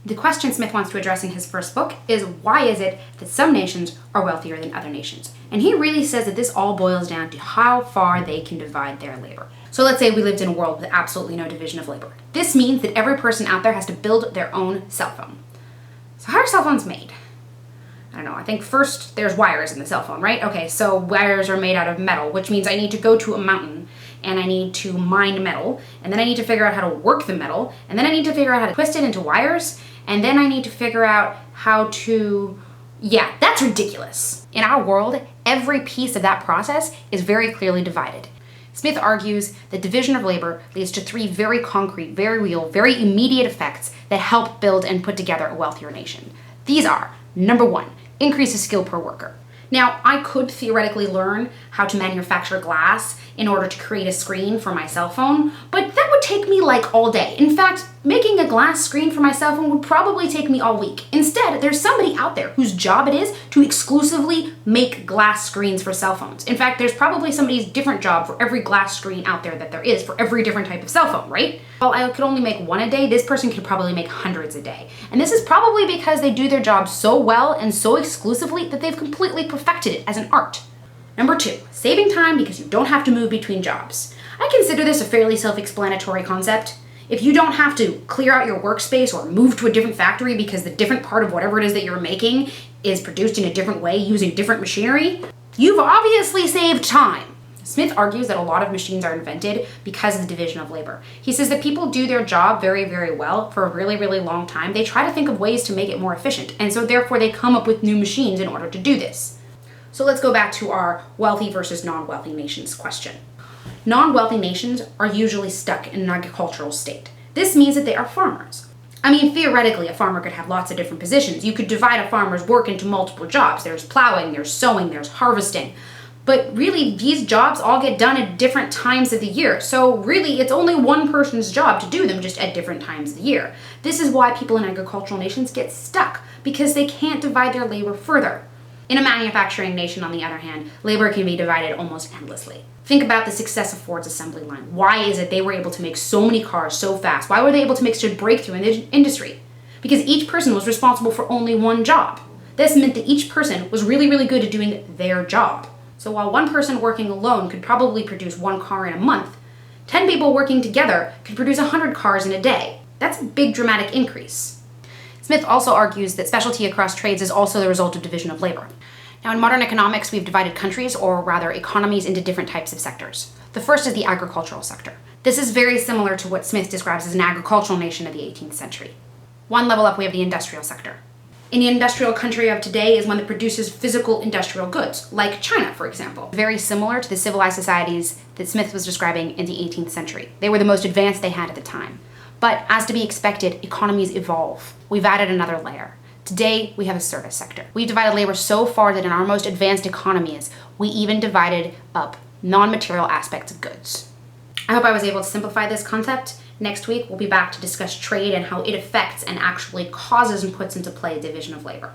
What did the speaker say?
The question Smith wants to address in his first book is, why is it that some nations are wealthier than other nations? And he really says that this all boils down to how far they can divide their labor. So let's say we lived in a world with absolutely no division of labor. This means that every person out there has to build their own cell phone. So how are cell phones made? I don't know, I think first there's wires in the cell phone, right? Okay, so wires are made out of metal, which means I need to go to a mountain and I need to mine metal, and then I need to figure out how to work the metal, and then I need to figure out how to twist it into wires, and then I need to figure out how to... Yeah, that's ridiculous. In our world, every piece of that process is very clearly divided. Smith argues that division of labor leads to three very concrete, very real, very immediate effects that help build and put together a wealthier nation. These are, number one, increase the skill per worker. Now, I could theoretically learn how to manufacture glass in order to create a screen for my cell phone, but that would take me like all day. In fact, making a glass screen for my cell phone would probably take me all week. Instead, there's somebody out there whose job it is to exclusively make glass screens for cell phones. In fact, there's probably somebody's different job for every glass screen out there that there is for every different type of cell phone, right? While I could only make one a day, this person could probably make hundreds a day. And this is probably because they do their job so well and so exclusively that they've completely perfected it as an art. Number two, saving time because you don't have to move between jobs. I consider this a fairly self-explanatory concept. If you don't have to clear out your workspace or move to a different factory because the different part of whatever it is that you're making is produced in a different way using different machinery, you've obviously saved time. Smith argues that a lot of machines are invented because of the division of labor. He says that people do their job very, very well for a really, really long time. They try to think of ways to make it more efficient, and so therefore they come up with new machines in order to do this. So let's go back to our wealthy versus non-wealthy nations question. Non-wealthy nations are usually stuck in an agricultural state. This means that they are farmers. I mean, theoretically, a farmer could have lots of different positions. You could divide a farmer's work into multiple jobs. There's plowing, there's sowing, there's harvesting. But really, these jobs all get done at different times of the year. So really, it's only one person's job to do them, just at different times of the year. This is why people in agricultural nations get stuck, because they can't divide their labor further. In a manufacturing nation, on the other hand, labor can be divided almost endlessly. Think about the success of Ford's assembly line. Why is it they were able to make so many cars so fast? Why were they able to make such a breakthrough in the industry? Because each person was responsible for only one job. This meant that each person was really, really good at doing their job. So while one person working alone could probably produce one car in a month, 10 people working together could produce 100 cars in a day. That's a big dramatic increase. Smith also argues that specialty across trades is also the result of division of labor. Now, in modern economics, we've divided countries, or rather economies, into different types of sectors. The first is the agricultural sector. This is very similar to what Smith describes as an agricultural nation of the 18th century. One level up, we have the industrial sector. An industrial country of today is one that produces physical industrial goods, like China, for example. Very similar to the civilized societies that Smith was describing in the 18th century. They were the most advanced they had at the time. But as to be expected, economies evolve. We've added another layer. Today, we have a service sector. We've divided labor so far that in our most advanced economies, we even divided up non-material aspects of goods. I hope I was able to simplify this concept. Next week, we'll be back to discuss trade and how it affects and actually causes and puts into play division of labor.